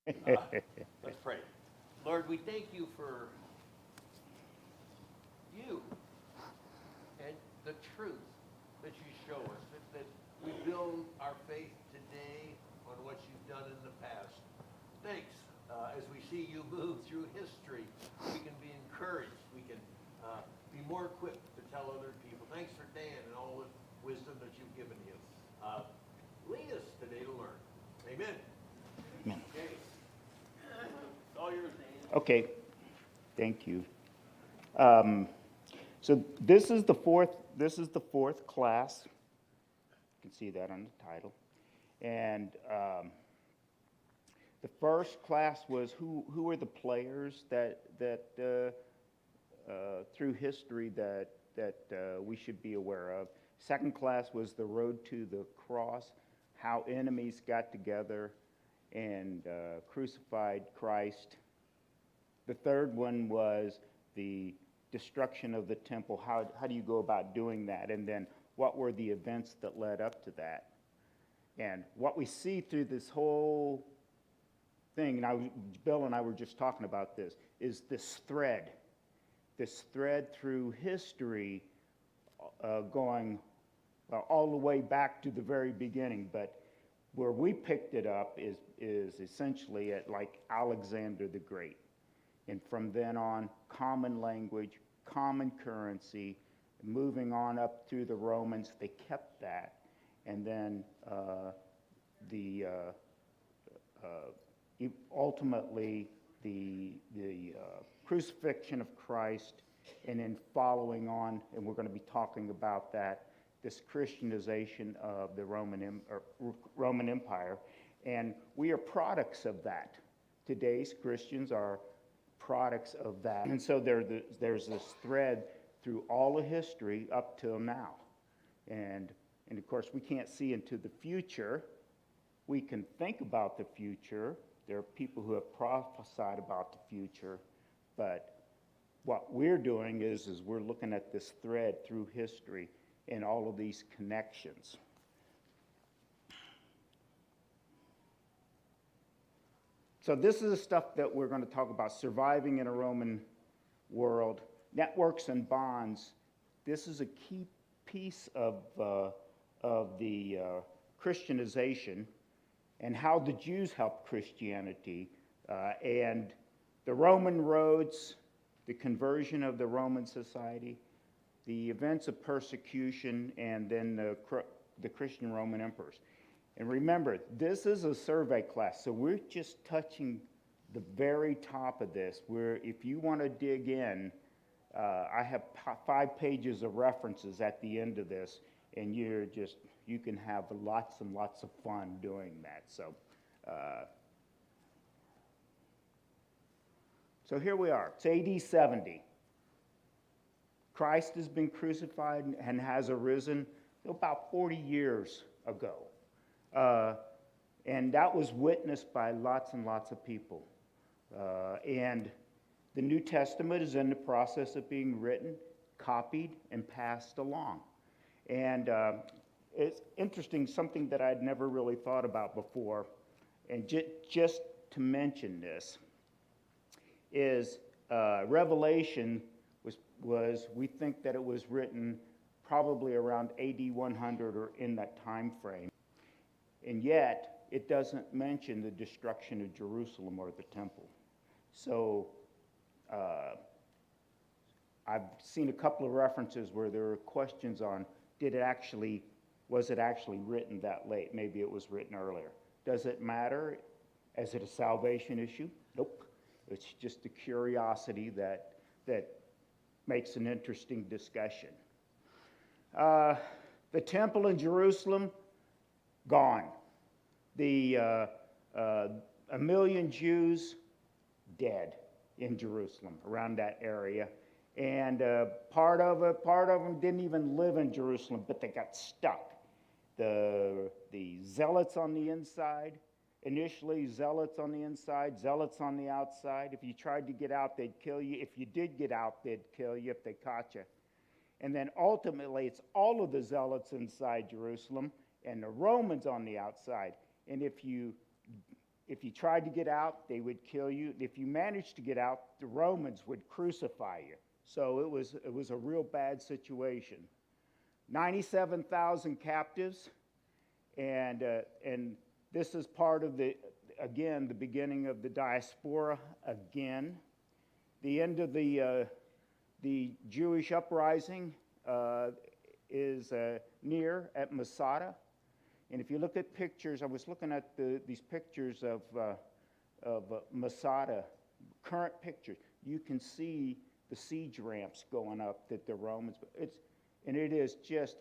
Let's pray. Lord, we thank you for you and the truth that you show us, that we build our faith today on what you've done in the past. Thanks. As we see you move through history, we can be encouraged. We can be more equipped to tell other people. Thanks for Dan and all the wisdom that you've given him. Lead us today to learn. Amen. Amen. Okay. It's all yours, Dan. Okay, thank you. So this is the fourth class. You can see that on the title. And the first class was who were the players that through history that we should be aware of. Second class was the road to the cross, how enemies got together and crucified Christ. The third one was the destruction of the temple. How do you go about doing that? And then what were the events that led up to that? And what we see through this whole thing, and Bill and I were just talking about this, is this thread through history going all the way back to the very beginning. But where we picked it up is essentially at like Alexander the Great. And from then on, common language, common currency, moving on up through the Romans, they kept that. And then ultimately the crucifixion of Christ, and then following on, and we're going to be talking about that, this Christianization of the Roman Empire. And we are products of that. Today's Christians are products of that. And so there's this thread through all of history up till now. And of course, we can't see into the future. We can think about the future. There are people who have prophesied about the future. But what we're doing is we're looking at this thread through history and all of these connections. So this is the stuff that we're going to talk about, surviving in a Roman world, networks and bonds. This is a key piece of the Christianization and how the Jews helped Christianity and the Roman roads, the conversion of the Roman society, the events of persecution, and then the Christian Roman emperors. And remember, this is a survey class, so we're just touching the very top of this, where if you want to dig in, I have 5 pages of references at the end of this, and you can have lots and lots of fun doing that. So here we are. It's AD 70. Christ has been crucified and has arisen about 40 years ago. And that was witnessed by lots and lots of people. And the New Testament is in the process of being written, copied, and passed along. And it's interesting, something that I'd never really thought about before, and just to mention this, is Revelation was, we think that it was written probably around AD 100 or in that time frame. And yet, it doesn't mention the destruction of Jerusalem or the temple. So, I've seen a couple of references where there are questions on, was it actually written that late? Maybe it was written earlier. Does it matter? Is it a salvation issue? Nope. It's just a curiosity that makes an interesting discussion. The temple in Jerusalem, gone. A million Jews dead in Jerusalem, around that area. And part of them didn't even live in Jerusalem, but they got stuck. The Zealots on the inside, initially Zealots on the inside, Zealots on the outside. If you tried to get out, they'd kill you. If you did get out, they'd kill you if they caught you. And then ultimately, it's all of the Zealots inside Jerusalem and the Romans on the outside. And if you If you tried to get out, they would kill you. If you managed to get out, the Romans would crucify you. So it was a real bad situation. 97,000 captives, and this is part of the beginning of the diaspora again. The end of the Jewish uprising is near at Masada. And if you look at pictures, I was looking at these pictures of Masada, current pictures. You can see the siege ramps going up that the Romans. It is just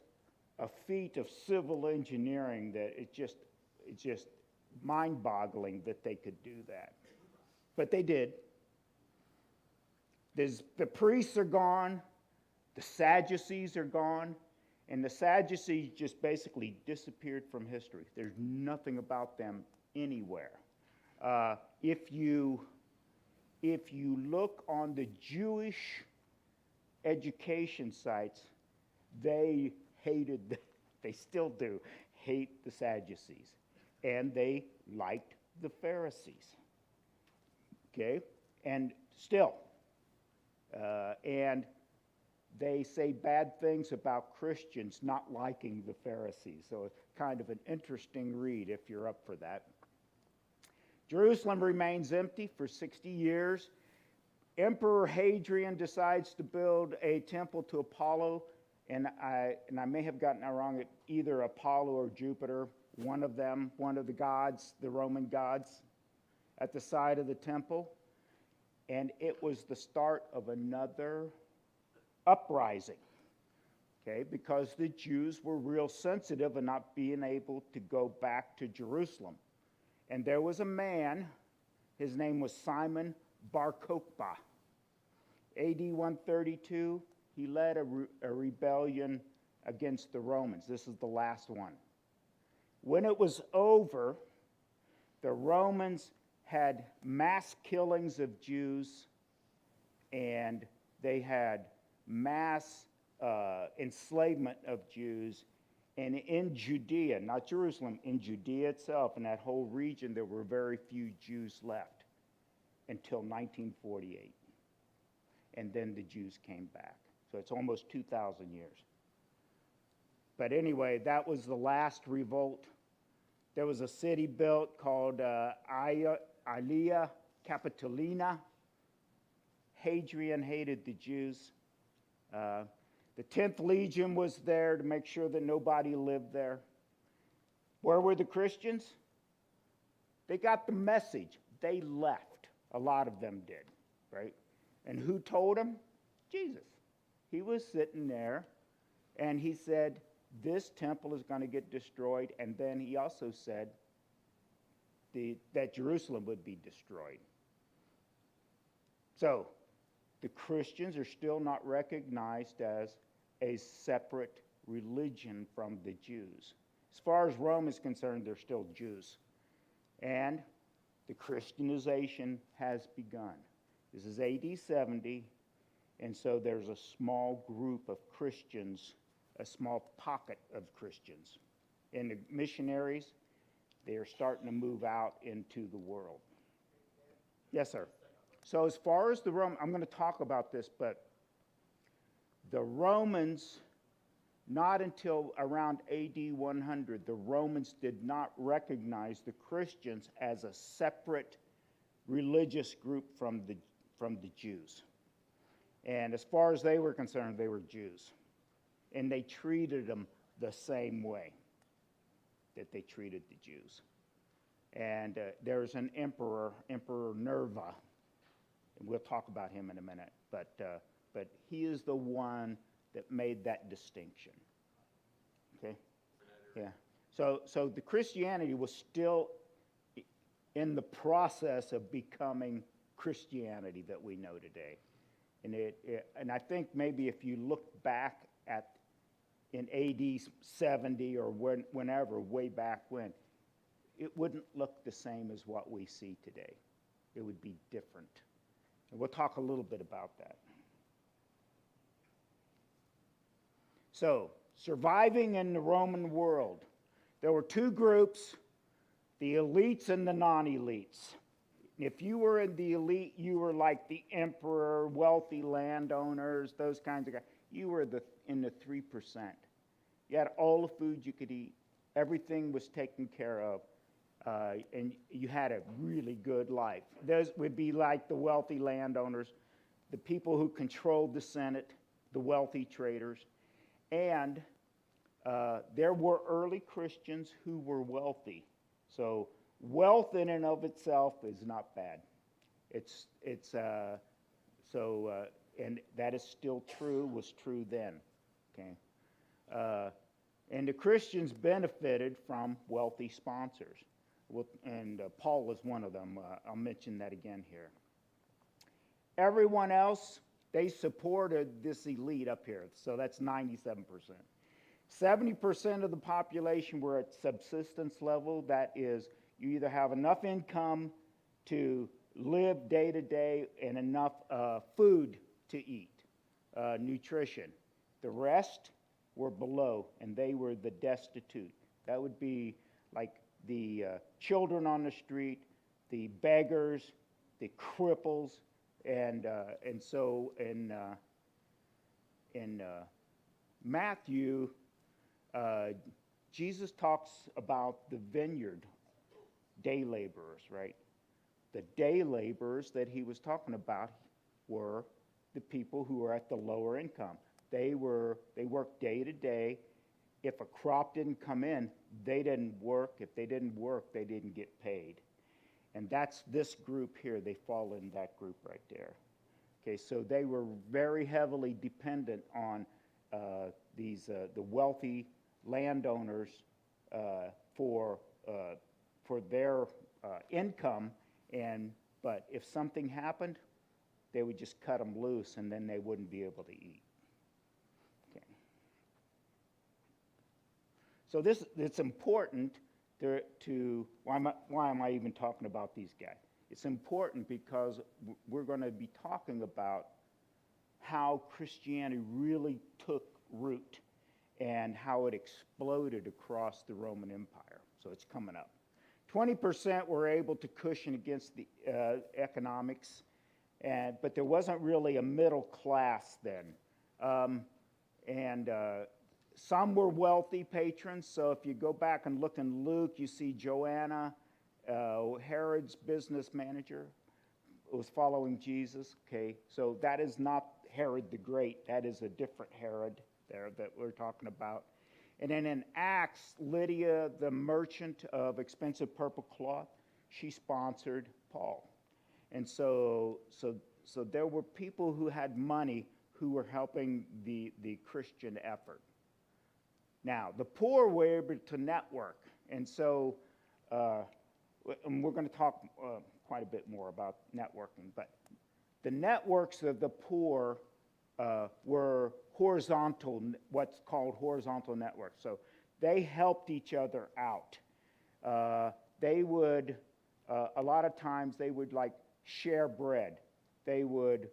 a feat of civil engineering that it's just mind-boggling that they could do that. But they did. The priests are gone. The Sadducees are gone. And the Sadducees just basically disappeared from history. There's nothing about them anywhere. If you look on the Jewish education sites, they still do hate the Sadducees. And they liked the Pharisees. Okay? And still. And they say bad things about Christians not liking the Pharisees. So it's kind of an interesting read if you're up for that. Jerusalem remains empty for 60 years. Emperor Hadrian decides to build a temple to Apollo, and I may have gotten it wrong, either Apollo or Jupiter, one of them, one of the gods, the Roman gods, at the side of the temple. And it was the start of another uprising, okay, because the Jews were real sensitive and not being able to go back to Jerusalem. And there was a man, his name was Simon Bar Kokhba. AD 132, he led a rebellion against the Romans. This is the last one. When it was over, the Romans had mass killings of Jews, and they had mass enslavement of Jews. And in Judea, not Jerusalem, in Judea itself, in that whole region, there were very few Jews left until 1948. And then the Jews came back. So it's almost 2,000 years. But anyway, that was the last revolt. There was a city built called Aelia Capitolina. Hadrian hated the Jews. The 10th Legion was there to make sure that nobody lived there. Where were the Christians? They got the message. They left. A lot of them did, right? And who told them? Jesus. He was sitting there, and he said, this temple is going to get destroyed. And then he also said that Jerusalem would be destroyed. So, the Christians are still not recognized as a separate religion from the Jews. As far as Rome is concerned, they're still Jews. And the Christianization has begun. This is AD 70, and so there's a small group of Christians, a small pocket of Christians. And the missionaries, they are starting to move out into the world. Yes, sir. So as far as the Roman, I'm going to talk about this, but the Romans, not until around AD 100, the Romans did not recognize the Christians as a separate religious group from the Jews. And as far as they were concerned, they were Jews. And they treated them the same way that they treated the Jews. And there's an emperor, Emperor Nerva, and we'll talk about him in a minute, but he is the one that made that distinction. Okay? Yeah. So the Christianity was still in the process of becoming Christianity that we know today. And I think maybe if you look back in AD 70 or whenever, way back when, it wouldn't look the same as what we see today. It would be different. And we'll talk a little bit about that. So, surviving in the Roman world. There were two groups. the elites and the non-elites. If you were in the elite, you were like the emperor, wealthy landowners, those kinds of guys. You were in the 3%. You had all the food you could eat. Everything was taken care of. And you had a really good life. Those would be like the wealthy landowners, the people who controlled the Senate, the wealthy traders. And there were early Christians who were wealthy. So wealth in and of itself is not bad. And that is still true, was true then. Okay. And the Christians benefited from wealthy sponsors. And Paul is one of them. I'll mention that again here. Everyone else, they supported this elite up here. So that's 97%. 70% of the population were at subsistence level. That is, you either have enough income to live day to day and enough food to eat, nutrition. The rest were below, and they were the destitute. That would be like the children on the street, the beggars, the cripples, and so in Matthew, Jesus talks about the vineyard day laborers, right? The day laborers that he was talking about were the people who were at the lower income. They worked day to day. If a crop didn't come in, they didn't work. If they didn't work, they didn't get paid. And that's this group here. They fall in that group right there. Okay, so they were very heavily dependent on the wealthy landowners for their income. But if something happened, they would just cut them loose, and then they wouldn't be able to eat. Okay. So it's important to why am I even talking about these guys? It's important because we're going to be talking about how Christianity really took root and how it exploded across the Roman Empire. So it's coming up. 20% were able to cushion against the economics, but there wasn't really a middle class then. Some were wealthy patrons. So if you go back and look in Luke, you see Joanna, Herod's business manager, was following Jesus. Okay, so that is not Herod the Great. That is a different Herod there that we're talking about. And then in Acts, Lydia, the merchant of expensive purple cloth, she sponsored Paul. And so there were people who had money who were helping the Christian effort. Now, the poor were able to network. And so and we're going to talk quite a bit more about networking. But the networks of the poor were horizontal, what's called horizontal networks. So they helped each other out. They would, a lot of times, they would like share bread. They would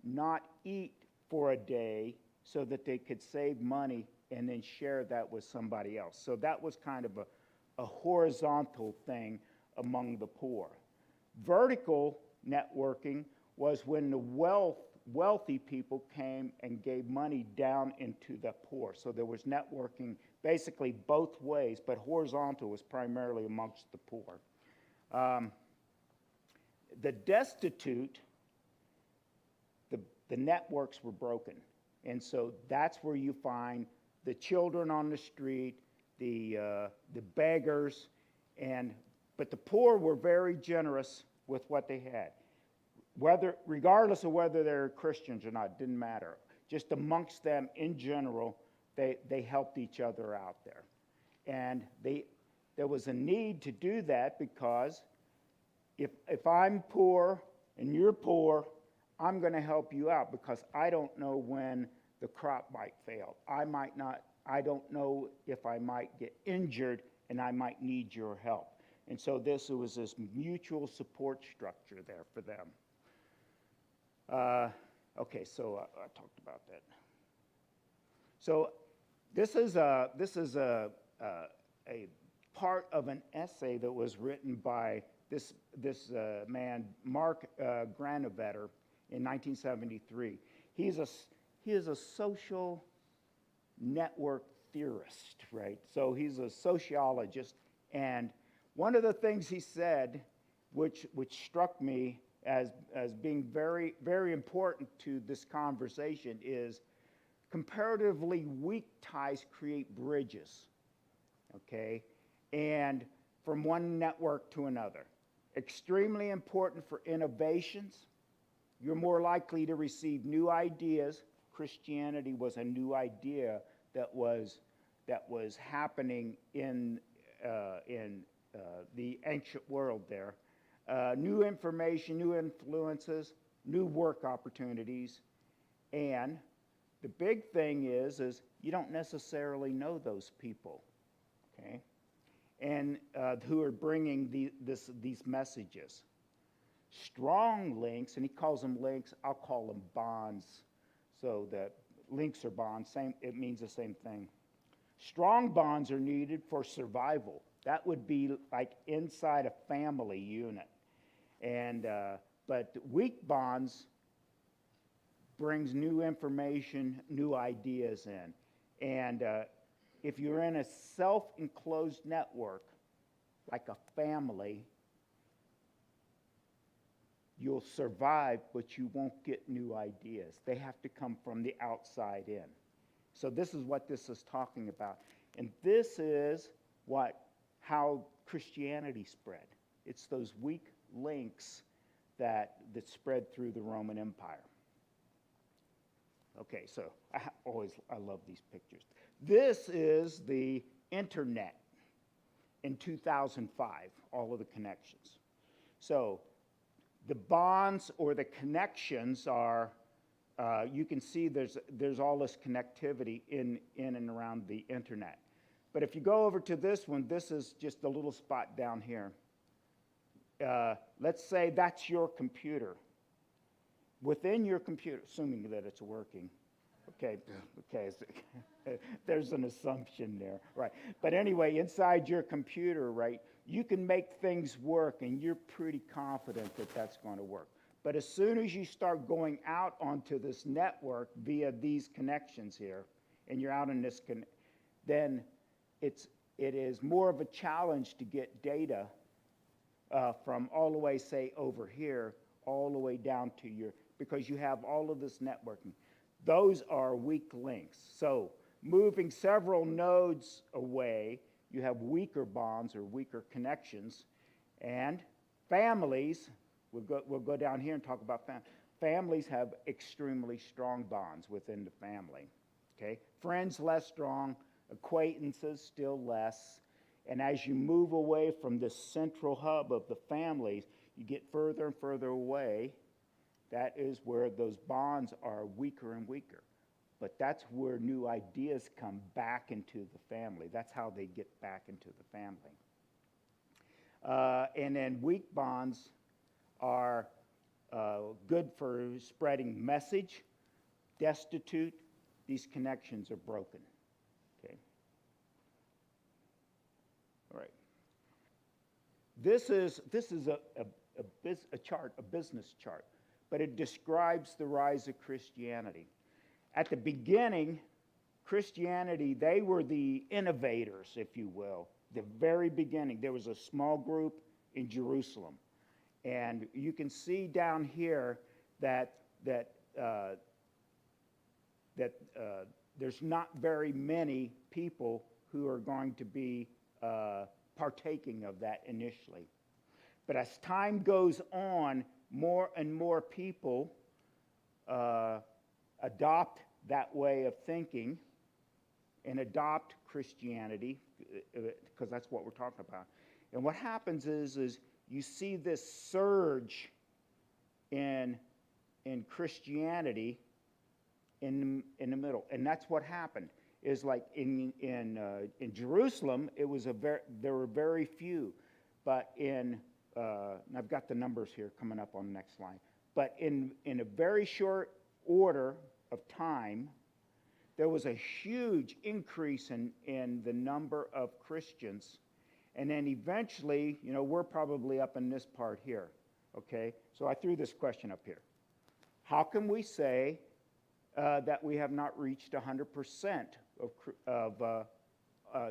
not eat for a day so that they could save money and then share that with somebody else. So that was kind of a horizontal thing among the poor. Vertical networking was when the wealthy people came and gave money down into the poor. So there was networking basically both ways, but horizontal was primarily amongst the poor. The destitute, the networks were broken. And so that's where you find the children on the street, the beggars, but the poor were very generous with what they had. Regardless of whether they're Christians or not, didn't matter. Just amongst them in general, they helped each other out there. And there was a need to do that because if I'm poor and you're poor, I'm going to help you out because I don't know when the crop might fail. I don't know if I might get injured and I might need your help. And so was this mutual support structure there for them. Okay, so I talked about that. So this is a part of an essay that was written by this man, Mark Granovetter, in 1973. He is a social network theorist, right? So he's a sociologist, and one of the things he said, which struck me as being very, very important to this conversation, is comparatively weak ties create bridges, okay? And from one network to another. Extremely important for innovations. You're more likely to receive new ideas. Christianity was a new idea that was happening in the ancient world there. New information, new influences, new work opportunities, and the big thing is you don't necessarily know those people, okay? And who are bringing these messages. Strong links, and he calls them links, I'll call them bonds, so that links are bonds, it means the same thing. Strong bonds are needed for survival. That would be like inside a family unit. And but weak bonds brings new information, new ideas in. And if you're in a self-enclosed network, like a family, you'll survive, but you won't get new ideas. They have to come from the outside in. So this is what this is talking about. And this is how Christianity spread. It's those weak links that spread through the Roman Empire. Okay, so I love these pictures. This is the internet in 2005, all of the connections. So the bonds or the connections are, you can see there's all this connectivity in and around the internet. But if you go over to this one, this is just a little spot down here. Let's say that's your computer. Within your computer, assuming that it's working, okay, there's an assumption there, right? But anyway, inside your computer, right, you can make things work, and you're pretty confident that that's going to work. But as soon as you start going out onto this network via these connections here, and you're out in this, then it is more of a challenge to get data from all the way, say, over here, all the way down to because you have all of this networking. Those are weak links. So moving several nodes away, you have weaker bonds or weaker connections. And families, we'll go down here and talk about families have extremely strong bonds within the family. Okay? Friends less strong, acquaintances still less. And as you move away from the central hub of the families, you get further and further away. That is where those bonds are weaker and weaker. But that's where new ideas come back into the family. That's how they get back into the family. And then weak bonds are good for spreading message. Destitute, these connections are broken. Okay. All right. This is a chart, a business chart, but it describes the rise of Christianity. At the beginning, Christianity, they were the innovators, if you will. The very beginning, there was a small group in Jerusalem. And you can see down here that there's not very many people who are going to be partaking of that initially. But as time goes on, more and more people adopt that way of thinking and adopt Christianity, because that's what we're talking about. And what happens is you see this surge in Christianity in the middle, and that's what happened. Is like in Jerusalem, there were very few, but and I've got the numbers here coming up on the next slide. But in a very short order of time, there was a huge increase in the number of Christians, And then eventually, we're probably up in this part here, okay? So I threw this question up here. How can we say that we have not reached 100%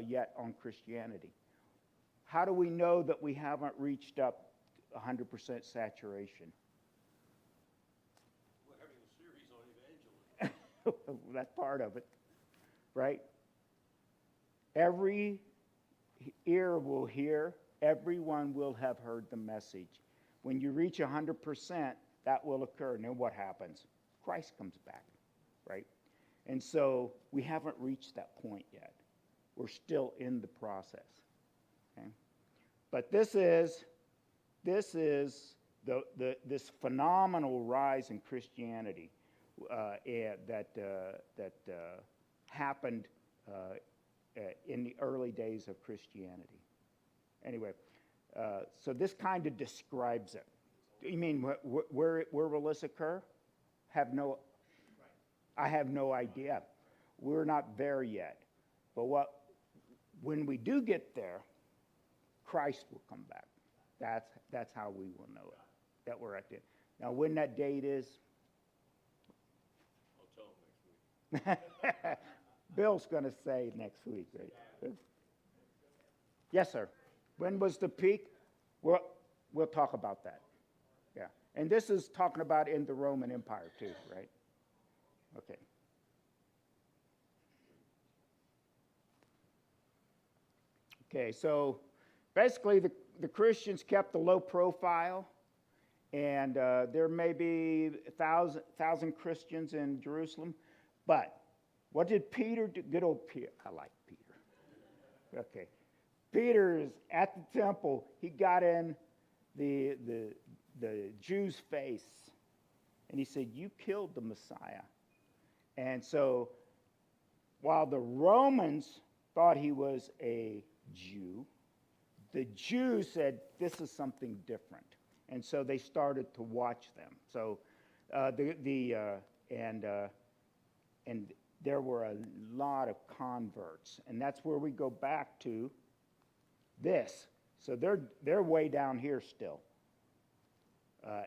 yet on Christianity? How do we know that we haven't reached up 100% saturation? We're having a series on evangelism. That's part of it, right? Every ear will hear, everyone will have heard the message. When you reach 100%, that will occur. And then what happens? Christ comes back, right? And so we haven't reached that point yet. We're still in the process. Okay? But this is this phenomenal rise in Christianity that happened in the early days of Christianity. Anyway, so this kind of describes it. You mean where will this occur? I have no idea. We're not there yet. But when we do get there, Christ will come back. That's how we will know it, that we're at it. Now, when that date is, I'll tell them next week. Bill's going to say next week, right? Yes, sir. When was the peak? We'll talk about that. Yeah. And this is talking about in the Roman Empire, too, right? Okay. Okay, so basically the Christians kept a low profile, and there may be 1,000 Christians in Jerusalem, but what did Peter do? Good old Peter. I like Peter. Okay. Peter is at the temple. He got in the Jews' face, and he said, "You killed the Messiah." And so while the Romans thought he was a Jew, the Jews said, "This is something different." And so they started to watch them. So and there were a lot of converts, and that's where we go back to this. So they're way down here still.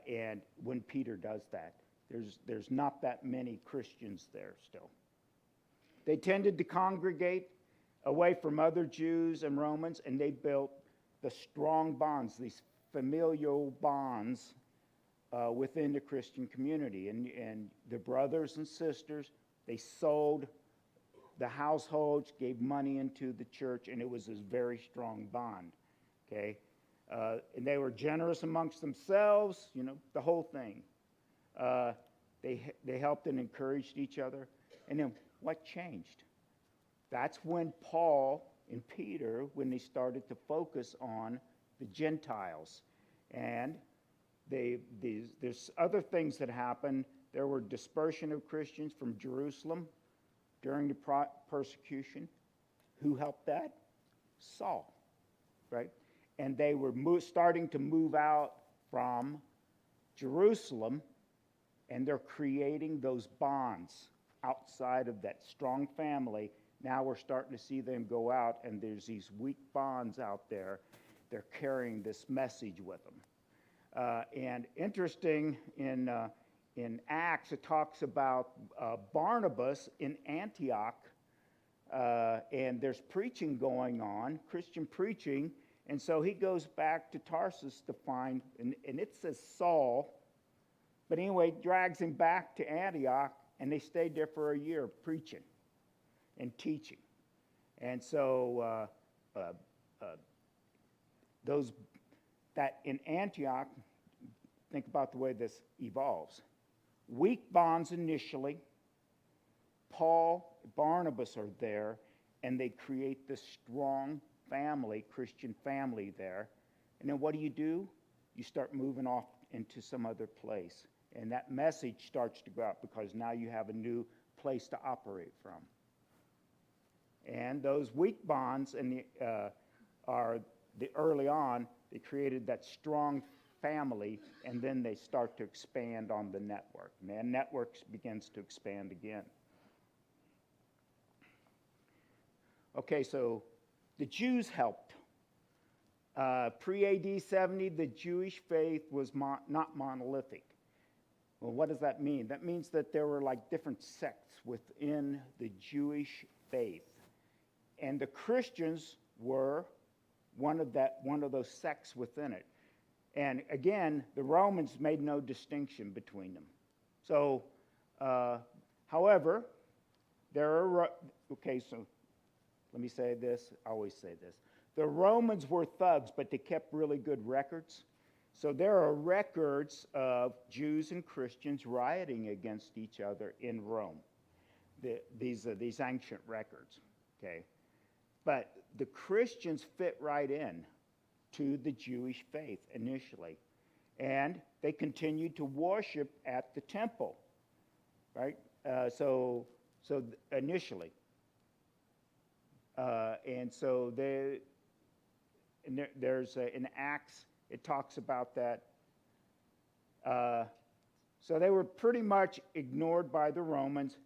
And when Peter does that, there's not that many Christians there still. They tended to congregate away from other Jews and Romans, and they built the strong bonds, these familial bonds within the Christian community. And the brothers and sisters, they sold the households, gave money into the church, and it was this very strong bond, okay? And they were generous amongst themselves, the whole thing. They helped and encouraged each other. And then what changed? That's when Paul and Peter, when they started to focus on the Gentiles. And there's other things that happened. There were dispersion of Christians from Jerusalem during the persecution. Who helped that? Saul, right? And they were starting to move out from Jerusalem, and they're creating those bonds outside of that strong family. Now we're starting to see them go out, and there's these weak bonds out there. They're carrying this message with them. And interesting, in Acts, it talks about Barnabas in Antioch, and there's preaching going on, Christian preaching, and so he goes back to Tarsus to find, and it says Saul, but anyway, drags him back to Antioch, and they stayed there for a year preaching and teaching. And so that in Antioch, think about the way this evolves. Weak bonds initially. Paul, Barnabas are there, and they create this strong family, Christian family there. And then what do? You start moving off into some other place. And that message starts to go out because now you have a new place to operate from. And those weak bonds early on, they created that strong family, and then they start to expand on the network. And that network begins to expand again. Okay, so the Jews helped Pre-AD 70, the Jewish faith was not monolithic. Well, what does that mean? That means that there were like different sects within the Jewish faith. And the Christians were one of those sects within it. And again, the Romans made no distinction between them. So, however, so let me say this, I always say this. The Romans were thugs, but they kept really good records. So there are records of Jews and Christians rioting against each other in Rome. These ancient records, okay? But the Christians fit right in to the Jewish faith initially. And they continued to worship at the temple, right? So initially. And so there's in Acts, it talks about that. So they were pretty much ignored by the Romans,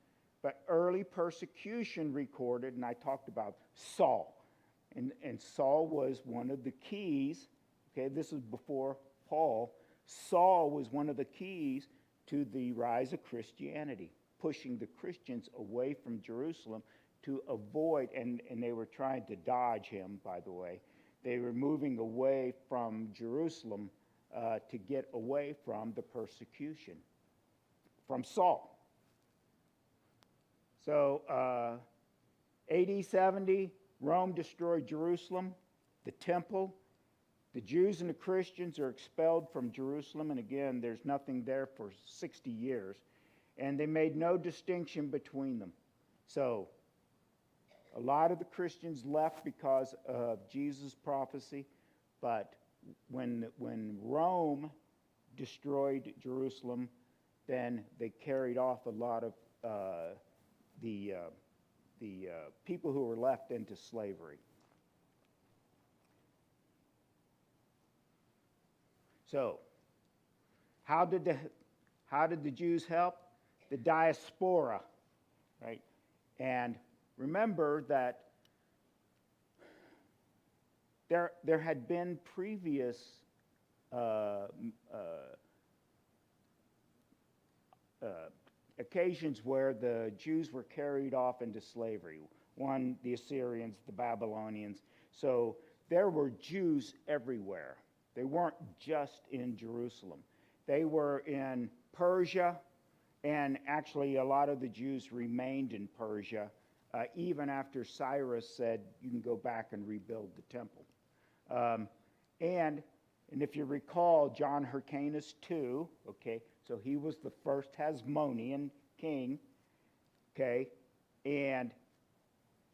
but early persecution recorded, and I talked about Saul. And Saul was one of the keys, okay, this is before Paul. Saul was one of the keys to the rise of Christianity, pushing the Christians away from Jerusalem to avoid, and they were trying to dodge him, by the way. They were moving away from Jerusalem to get away from the persecution from Saul. So AD 70, Rome destroyed Jerusalem, the temple. The Jews and the Christians are expelled from Jerusalem, and again, there's nothing there for 60 years. And they made no distinction between them. So a lot of the Christians left because of Jesus' prophecy, but when Rome destroyed Jerusalem, then they carried off a lot of the people who were left into slavery. So, how did the Jews help? The diaspora, right? And remember that there had been previous occasions where the Jews were carried off into slavery. One, the Assyrians, the Babylonians. So there were Jews everywhere. They weren't just in Jerusalem. They were in Persia, and actually a lot of the Jews remained in Persia even after Cyrus said, you can go back and rebuild the temple. And if you recall, John Hyrcanus II, okay, so he was the first Hasmonean king, okay, and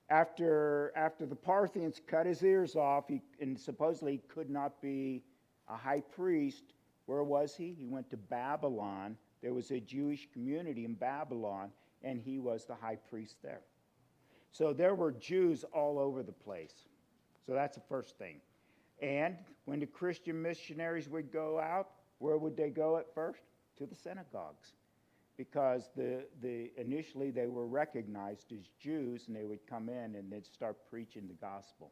after the Parthians cut his ears off, and supposedly could not be a high priest, where was he? He went to Babylon. There was a Jewish community in Babylon, and he was the high priest there. So there were Jews all over the place. So that's the first thing. And when the Christian missionaries would go out, where would they go at first? To the synagogues. Because initially they were recognized as Jews, and they would come in and they'd start preaching the gospel.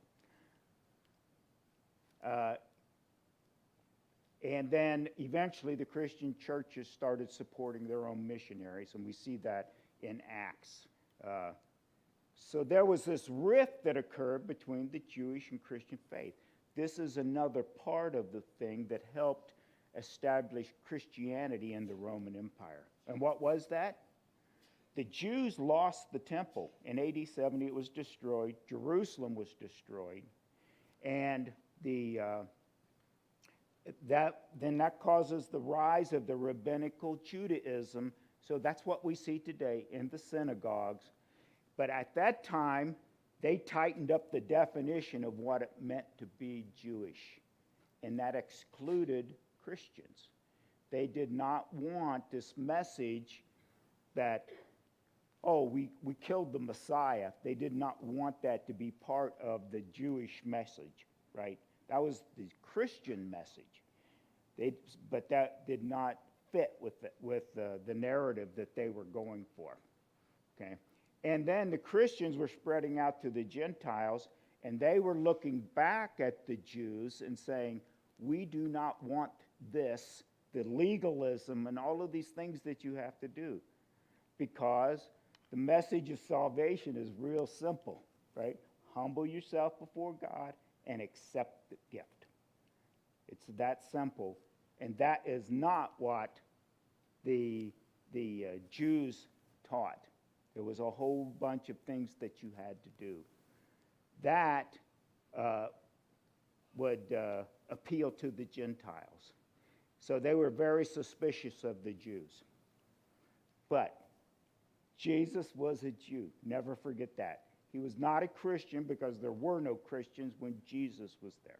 And then eventually the Christian churches started supporting their own missionaries, and we see that in Acts. So there was this rift that occurred between the Jewish and Christian faith. This is another part of the thing that helped establish Christianity in the Roman Empire. And what was that? The Jews lost the temple. In AD 70, it was destroyed. Jerusalem was destroyed. And that causes the rise of the rabbinical Judaism. So that's what we see today in the synagogues. But at that time, they tightened up the definition of what it meant to be Jewish. And that excluded Christians. They did not want this message that, oh, we killed the Messiah. They did not want that to be part of the Jewish message, right? That was the Christian message. But that did not fit with the narrative that they were going for, okay? And then the Christians were spreading out to the Gentiles, And they were looking back at the Jews and saying, we do not want this, the legalism and all of these things that you have to do. Because the message of salvation is real simple, right? Humble yourself before God and accept the gift. It's that simple. And that is not what the Jews taught. There was a whole bunch of things that you had to do. That would appeal to the Gentiles. So they were very suspicious of the Jews. But Jesus was a Jew. Never forget that. He was not a Christian because there were no Christians when Jesus was there.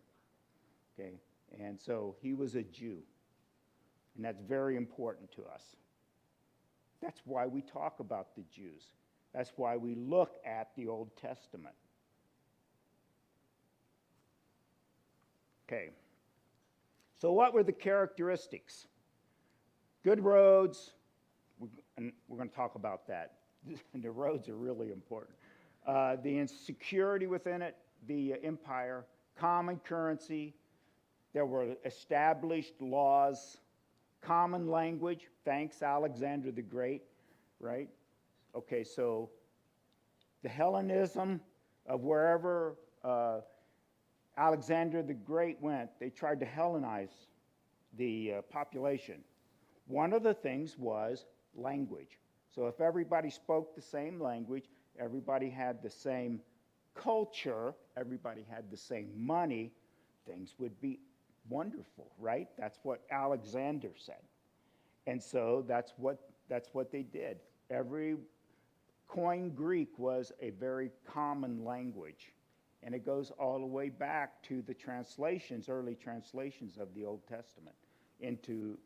Okay? And so he was a Jew. And that's very important to us. That's why we talk about the Jews. That's why we look at the Old Testament. Okay. So what were the characteristics? Good roads, and we're going to talk about that. The roads are really important. The insecurity within it, the empire, common currency, there were established laws, common language, thanks Alexander the Great, right? Okay, so the Hellenism of wherever Alexander the Great went, they tried to Hellenize the population. One of the things was language. So if everybody spoke the same language, everybody had the same culture, everybody had the same money, things would be wonderful, right? That's what Alexander said. And so that's what they did. Every Koine Greek was a very common language. And it goes all the way back to the translations, early translations of the Old Testament into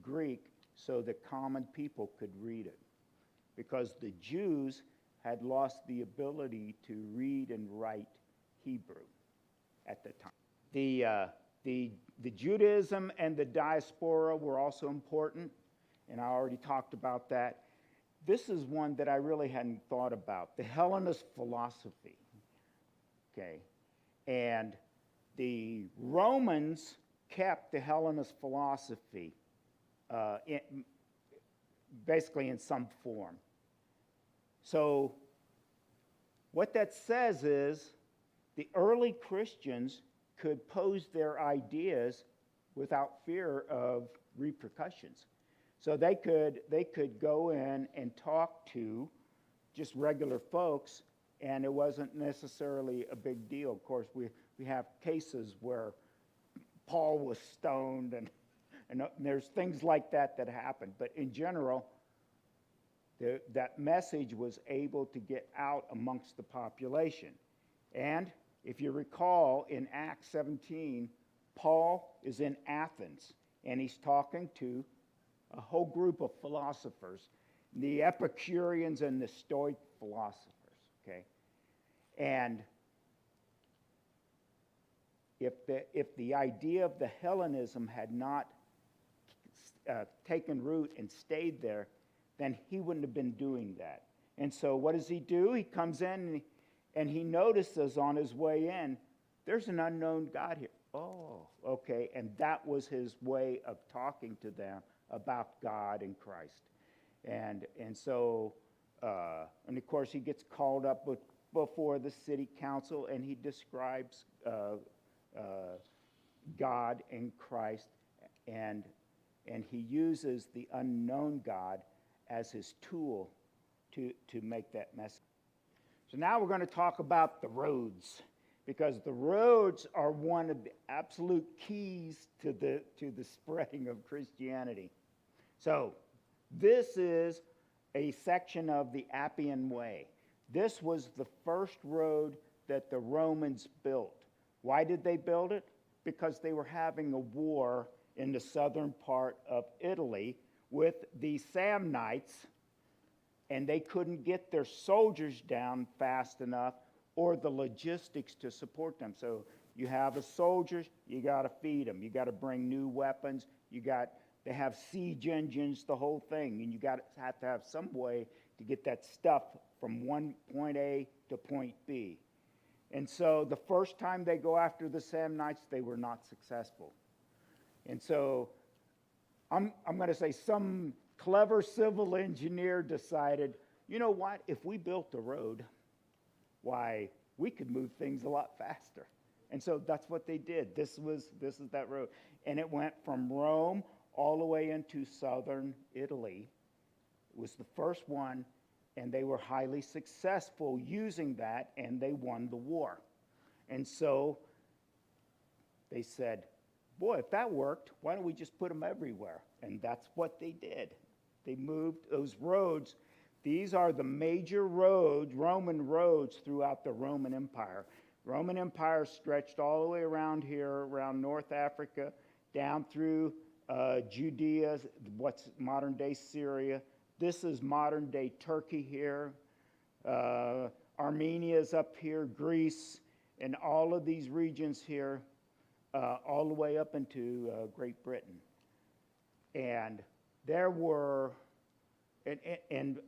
Greek so that common people could read it. Because the Jews had lost the ability to read and write Hebrew at the time. The Judaism and the diaspora were also important, and I already talked about that. This is one that I really hadn't thought about, the Hellenist philosophy. Okay, and the Romans kept the Hellenist philosophy basically in some form. So what that says is the early Christians could pose their ideas without fear of repercussions. So they could go in and talk to just regular folks, and it wasn't necessarily a big deal. Of course, we have cases where Paul was stoned, and there's things like that happen. But in general, that message was able to get out amongst the population. And if you recall, in Acts 17, Paul is in Athens, and he's talking to a whole group of philosophers, the Epicureans and the Stoic philosophers, okay? And if the idea of the Hellenism had not taken root and stayed there, then he wouldn't have been doing that. And so what does he do? He comes in and he notices on his way in, there's an unknown God here. Oh, okay. And that was his way of talking to them about God and Christ. And so, and of course, he gets called up before the city council, and he describes God and Christ, and he uses the unknown God as his tool to make that message. So now we're going to talk about the roads, because the roads are one of the absolute keys to the spreading of Christianity. So this is a section of the Appian Way. This was the first road that the Romans built. Why did they build it? Because they were having a war in the southern part of Italy with the Samnites, and they couldn't get their soldiers down fast enough or the logistics to support them. So you have the soldiers, you got to feed them. You got to bring new weapons. They have siege engines, the whole thing, and you have to have some way to get that stuff from one point A to point B. And so the first time they go after the Samnites, they were not successful. And so I'm going to say some clever civil engineer decided, you know what, if we built a road, why, we could move things a lot faster. And so that's what they did. This is that road. And it went from Rome all the way into southern Italy. It was the first one, and they were highly successful using that, and they won the war. And so they said, boy, if that worked, why don't we just put them everywhere? And that's what they did. They moved those roads. These are the major roads, Roman roads throughout the Roman Empire. Roman Empire stretched all the way around here, around North Africa, down through Judea, what's modern-day Syria. This is modern-day Turkey here. Armenia is up here, Greece, and all of these regions here, all the way up into Great Britain. And there were, and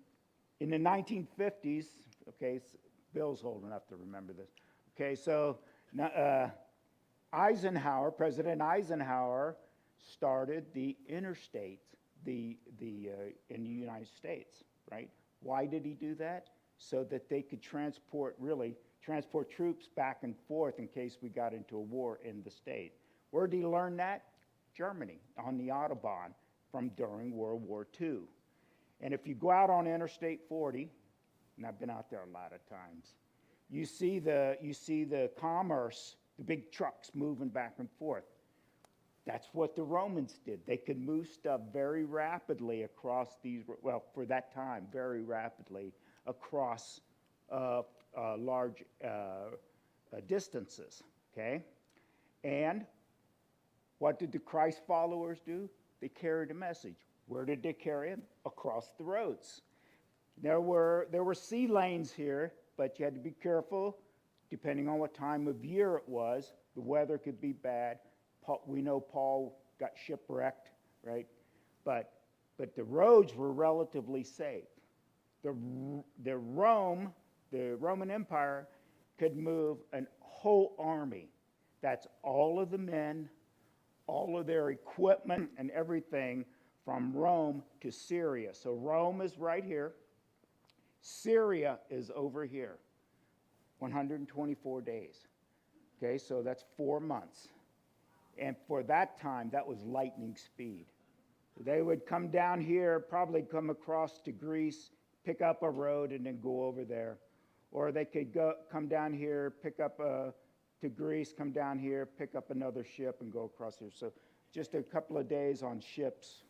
in the 1950s, okay, Bill's old enough to remember this. Okay, so Eisenhower, President Eisenhower, started the interstates, in the United States, right? Why did he do that? So that they could transport troops back and forth in case we got into a war in the state. Where did he learn that? Germany, on the Autobahn from during World War II. And if you go out on Interstate 40, and I've been out there a lot of times, you see the commerce, the big trucks moving back and forth. That's what the Romans did. They could move stuff very rapidly across these, well, for that time, very rapidly across large distances, okay? And what did the Christ followers do? They carried a message. Where did they carry it? Across the roads. There were sea lanes here, but you had to be careful. Depending on what time of year it was, the weather could be bad. We know Paul got shipwrecked, right? But the roads were relatively safe. The Roman Empire could move a whole army. That's all of the men, all of their equipment and everything from Rome to Syria. So Rome is right here. Syria is over here. 124 days. Okay, so that's 4 months. And for that time, that was lightning speed. They would come down here, probably come across to Greece, pick up a road, and then go over there. Or they could come down here, pick up to Greece, come down here, pick up another ship, and go across here. So just a couple of days on ships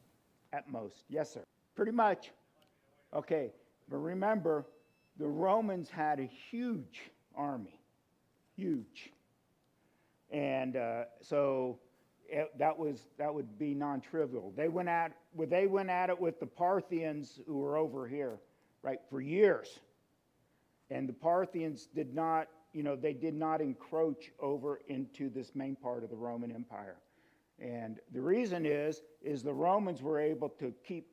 at most. Yes, sir. Pretty much. Okay, but remember, the Romans had a huge army. Huge. And so that would be non-trivial. They went at it with the Parthians who were over here, right, for years. And the Parthians did not encroach over into this main part of the Roman Empire. And the reason is the Romans were able to keep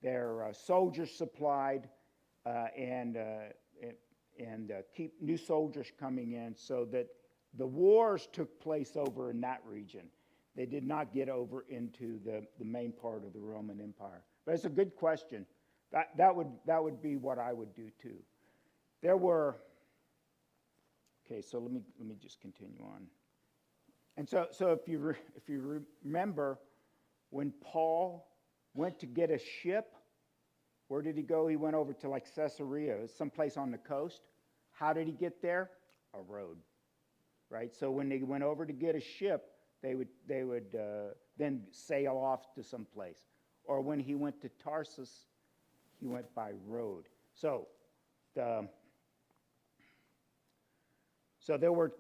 their soldiers supplied and keep new soldiers coming in, so that the wars took place over in that region. They did not get over into the main part of the Roman Empire. But it's a good question. That would be what I would do too. There were. Okay, so let me just continue on. And so if you remember, when Paul went to get a ship, where did he go? He went over to like Caesarea, someplace on the coast. How did he get there? A road, right? So when they went over to get a ship, they would then sail off to some place. Or when he went to Tarsus, he went by road. So there were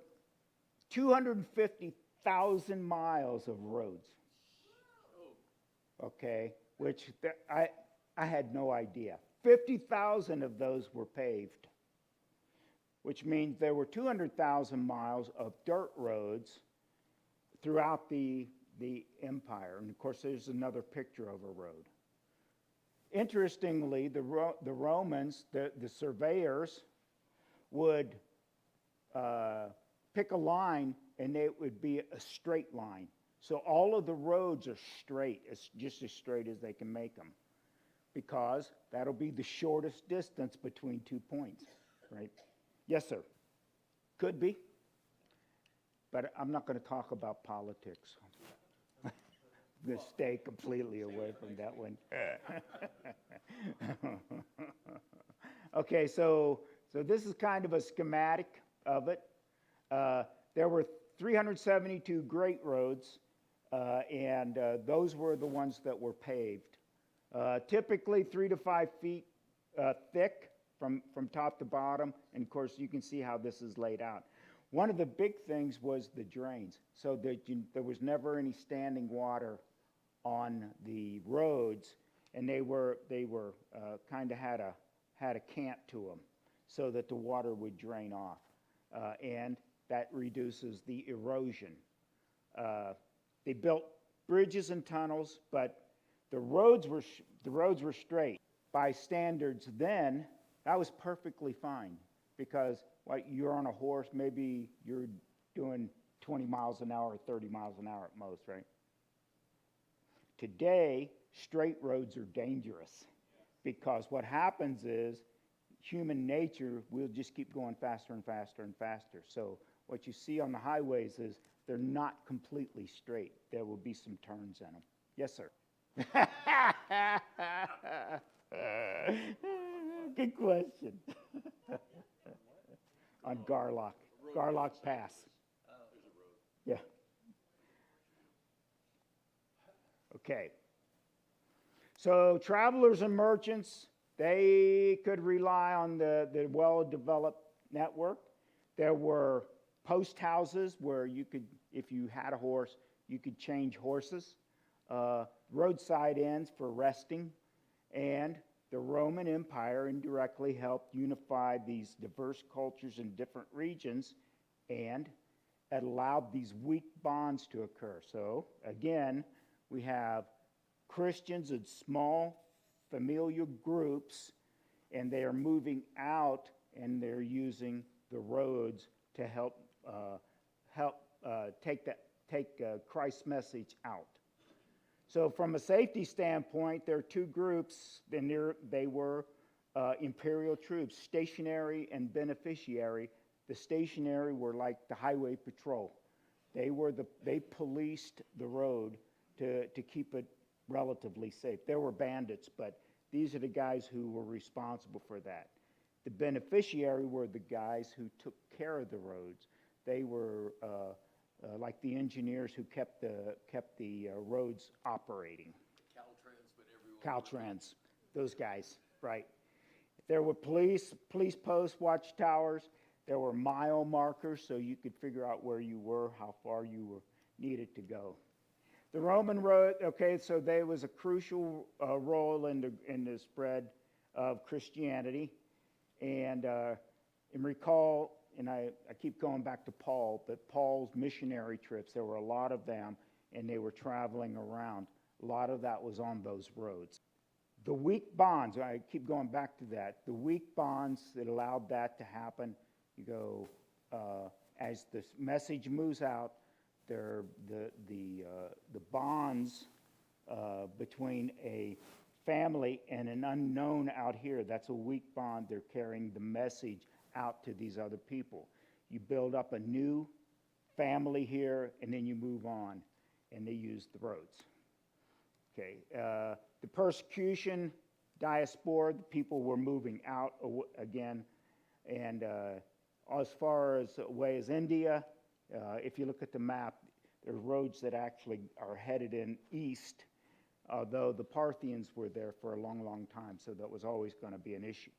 250,000 miles of roads. Okay, which I had no idea. 50,000 of those were paved, which means there were 200,000 miles of dirt roads throughout the empire. And of course, there's another picture of a road. Interestingly, the Romans, the surveyors, would pick a line, and it would be a straight line. So all of the roads are straight, it's just as straight as they can make them, because that'll be the shortest distance between 2 points, right? Yes, sir. Could be, but I'm not going to talk about politics. I'm going to stay completely away from that one. Okay, so this is kind of a schematic of it. There were 372 great roads, and those were the ones that were paved. Typically 3 to 5 feet thick from top to bottom, and of course you can see how this is laid out. One of the big things was the drains, so that there was never any standing water on the roads, and they were kind of had a cant to them, so that the water would drain off, and that reduces the erosion. They built bridges and tunnels, but the roads were straight. By standards then, that was perfectly fine, because you're on a horse, maybe you're doing 20 miles an hour or 30 miles an hour at most, right? Today, straight roads are dangerous, because what happens is human nature will just keep going faster and faster and faster. So what you see on the highways is they're not completely straight. There will be some turns in them. Yes, sir. Good question. On Garlock Pass. Yeah. Okay. So travelers and merchants, they could rely on the well-developed network. There were post houses where you could, if you had a horse, you could change horses. Roadside inns for resting. And the Roman Empire indirectly helped unify these diverse cultures in different regions, and it allowed these weak bonds to occur. So, again, we have Christians in small familial groups, and they are moving out, and they're using the roads to help take Christ's message out. So from a safety standpoint, there are two groups, and they were imperial troops, stationary and beneficiary. The stationary were like the highway patrol. They policed the road to keep it relatively safe. There were bandits, but these are the guys who were responsible for that. The beneficiary were the guys who took care of the roads. They were like the engineers who kept the roads operating. Caltrans, those guys, right. There were police posts, watchtowers. There were mile markers, so you could figure out where you were, how far you needed to go. The Roman road, okay, so there was a crucial role in the spread of Christianity. And recall, and I keep going back to Paul, but Paul's missionary trips, there were a lot of them, and they were traveling around. A lot of that was on those roads. The weak bonds, I keep going back to that. The weak bonds that allowed that to happen, you go, as the message moves out, the bonds between a family and an unknown out here, that's a weak bond. They're carrying the message out to these other people. You build up a new family here, and then you move on, and they use the roads. Okay, the persecution, diaspora, the people were moving out again, and as far as away as India, if you look at the map, there's roads that actually are headed in east, although the Parthians were there for a long, long time, so that was always going to be an issue.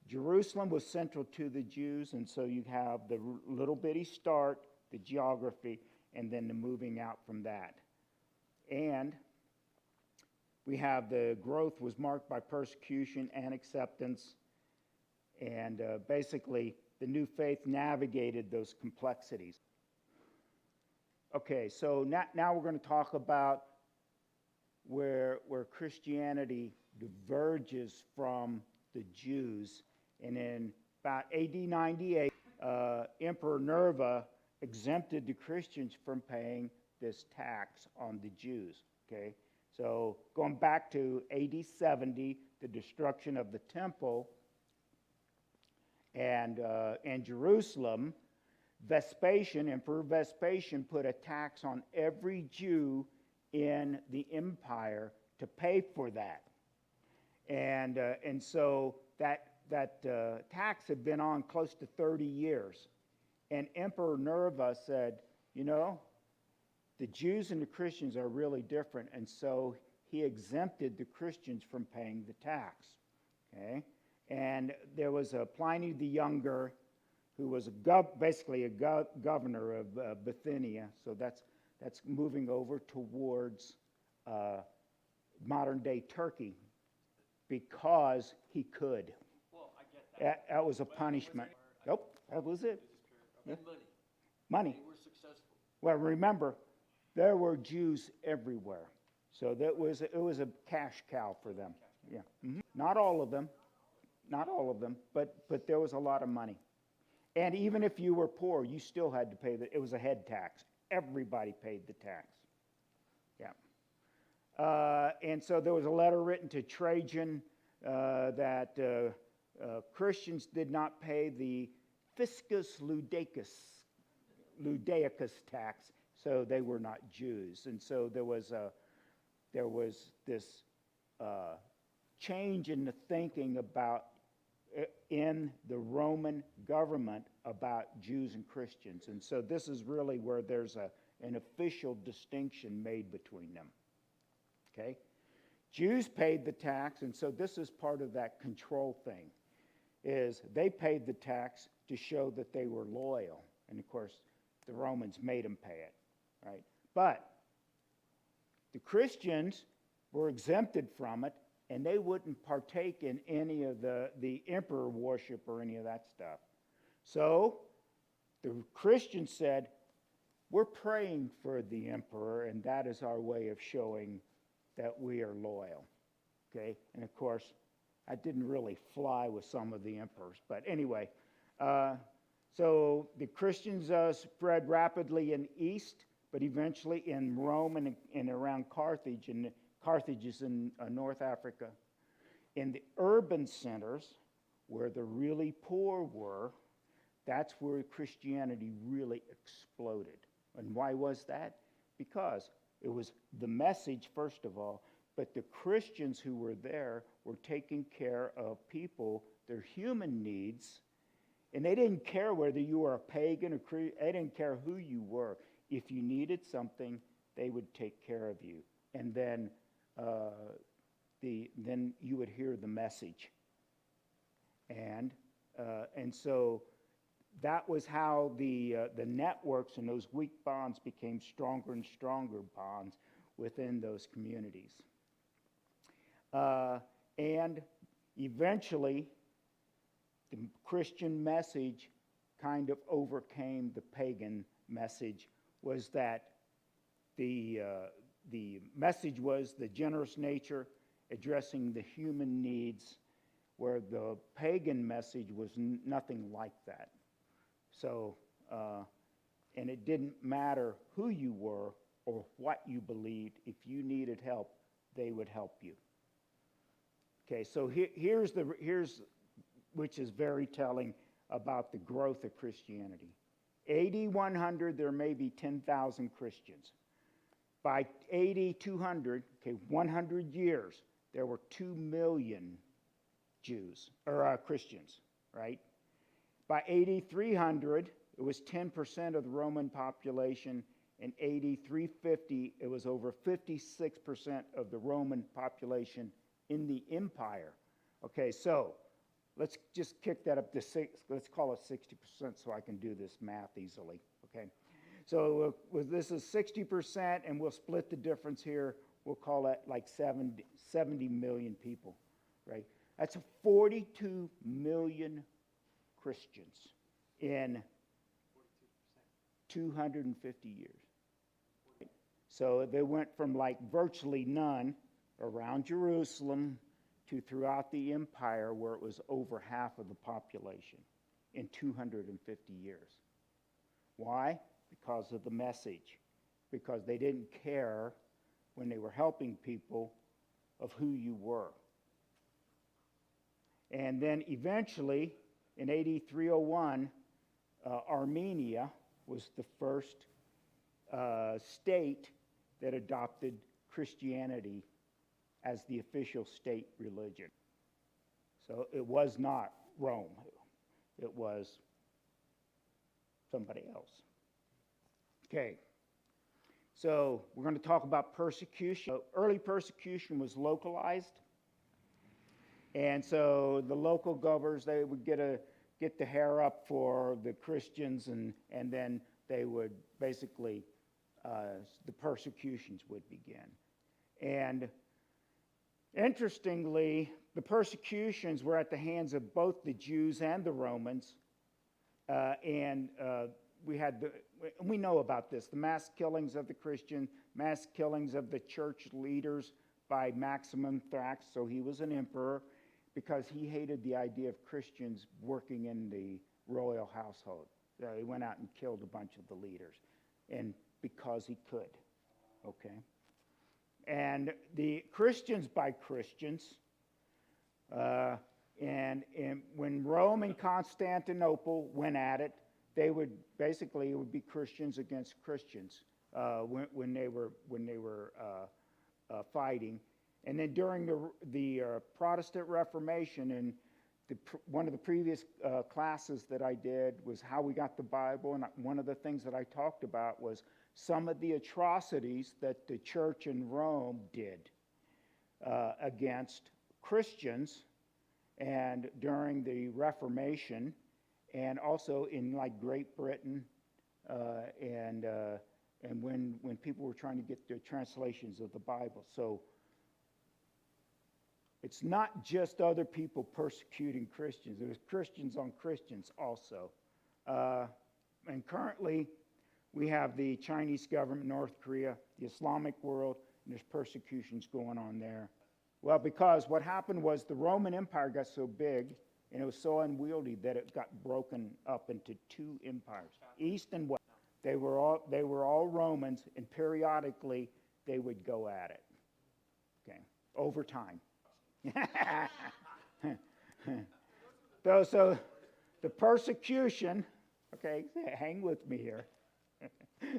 Jerusalem was central to the Jews, and so you have the little bitty start, the geography, and then the moving out from that. And we have the growth was marked by persecution and acceptance, and basically the new faith navigated those complexities. Okay, so now we're going to talk about where Christianity diverges from the Jews, and then about AD 98, Emperor Nerva exempted the Christians from paying this tax on the Jews, okay? So going back to AD 70, the destruction of the temple and Jerusalem, Emperor Vespasian put a tax on every Jew in the empire to pay for that. And so that tax had been on close to 30 years. And Emperor Nerva said, you know, the Jews and the Christians are really different, and so he exempted the Christians from paying the tax. Okay? And there was a Pliny the Younger, who was basically a governor of Bithynia, so that's moving over towards modern-day Turkey, because he could. Well, I get that. That was a punishment. Nope, that was it. And Yeah. money. Money. They were successful. Well, remember, there were Jews everywhere, so it was a cash cow for them. Yeah, Not all of them, but there was a lot of money. And even if you were poor, you still had to pay it was a head tax. Everybody paid the tax. Yeah. And so there was a letter written to Trajan that Christians did not pay the fiscus Ludaicus tax, so they were not Jews. And so there was this change in the thinking about in the Roman government about Jews and Christians. And so this is really where there's an official distinction made between them. Okay? Jews paid the tax, and so this is part of that control thing, is they paid the tax to show that they were loyal. And of course, the Romans made them pay it, right? But the Christians were exempted from it, and they wouldn't partake in any of the emperor worship or any of that stuff. So the Christians said, we're praying for the emperor, and that is our way of showing that we are loyal. Okay? And of course, that didn't really fly with some of the emperors. But anyway, so the Christians spread rapidly in east, but eventually in Rome and around Carthage, and Carthage is in North Africa. In the urban centers, where the really poor were, that's where Christianity really exploded. And why was that? Because it was the message, first of all, but the Christians who were there were taking care of people, their human needs, and they didn't care whether you were a pagan or Christian. They didn't care who you were. If you needed something, they would take care of you. And then then you would hear the message. And so that was how the networks and those weak bonds became stronger and stronger bonds within those communities. And eventually, the Christian message kind of overcame the pagan message, was that the message was the generous nature, addressing the human needs, where the pagan message was nothing like that. So, and it didn't matter who you were or what you believed. If you needed help, they would help you. Okay, so here's which is very telling about the growth of Christianity. AD 100, there may be 10,000 Christians. By AD 200, okay, 100 years, there were 2 million Jews, or Christians, right? By AD 300, it was 10% of the Roman population. In AD 350, it was over 56% of the Roman population in the empire. Okay, so let's just kick that up to let's call it 60% so I can do this math easily, okay? So this is 60%, and we'll split the difference here. We'll call that like 70 million people, right? That's 42 million Christians in 250 years. So they went from like virtually none around Jerusalem to throughout the empire, where it was over half of the population. in 250 years. Why? Because of the message. Because they didn't care when they were helping people of who you were. And then eventually, in AD 301, Armenia was the first state that adopted Christianity as the official state religion. So it was not Rome. It was somebody else. Okay. So we're going to talk about persecution. Early persecution was localized. And so the local governors, they would get the hair up for the Christians, and then they would basically, the persecutions would begin. And interestingly, the persecutions were at the hands of both the Jews and the Romans. We know about this, the mass killings of the Christians, mass killings of the church leaders by Maximum Thrax, so he was an emperor, because he hated the idea of Christians working in the royal household. So he went out and killed a bunch of the leaders, and because he could, okay? And the Christians by Christians, and when Rome and Constantinople went at it, they would basically, it would be Christians against Christians when they were fighting. And then during the Protestant Reformation, and one of the previous classes that I did was how we got the Bible, and one of the things that I talked about was some of the atrocities that the church in Rome did against Christians, and during the Reformation, and also in like Great Britain, and when people were trying to get their translations of the Bible. So it's not just other people persecuting Christians. There's Christians on Christians also. And currently, we have the Chinese government, North Korea, the Islamic world, and there's persecutions going on there. Well, because what happened was the Roman Empire got so big, and it was so unwieldy that it got broken up into two empires, East and West. They were all Romans, and periodically they would go at it, okay, over time. So the persecution, okay, hang with me here.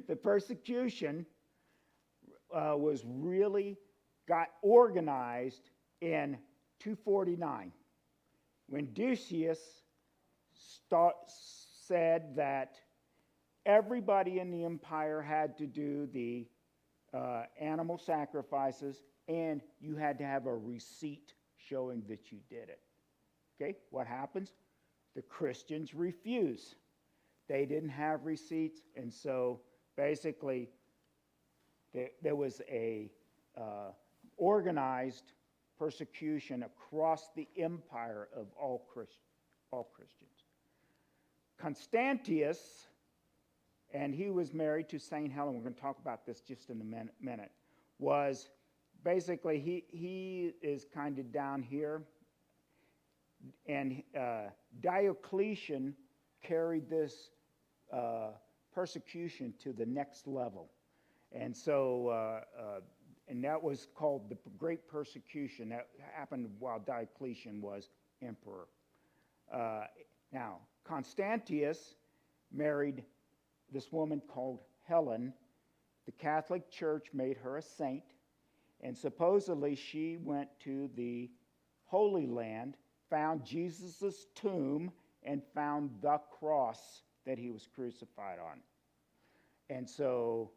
The persecution was really got organized in 249 when Decius said that everybody in the empire had to do the animal sacrifices, and you had to have a receipt showing that you did it. Okay, what happens? The Christians refuse. They didn't have receipts, and so basically there was a organized persecution across the empire of all Christians. Constantius, and he was married to St. Helen, we're going to talk about this just in a minute, was basically, he is kind of down here, and Diocletian carried this persecution to the next level. And so, and that was called the Great Persecution. That happened while Diocletian was emperor. Now, Constantius married this woman called Helen. The Catholic Church made her a saint, and supposedly she went to the Holy Land, found Jesus' tomb, and found the cross that he was crucified on. And so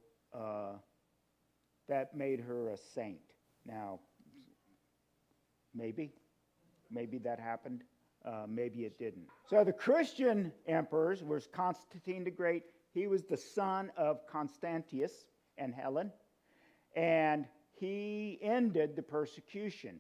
that made her a saint. Now, maybe that happened. Maybe it didn't. So the Christian emperors was Constantine the Great. He was the son of Constantius and Helen, and he ended the persecution.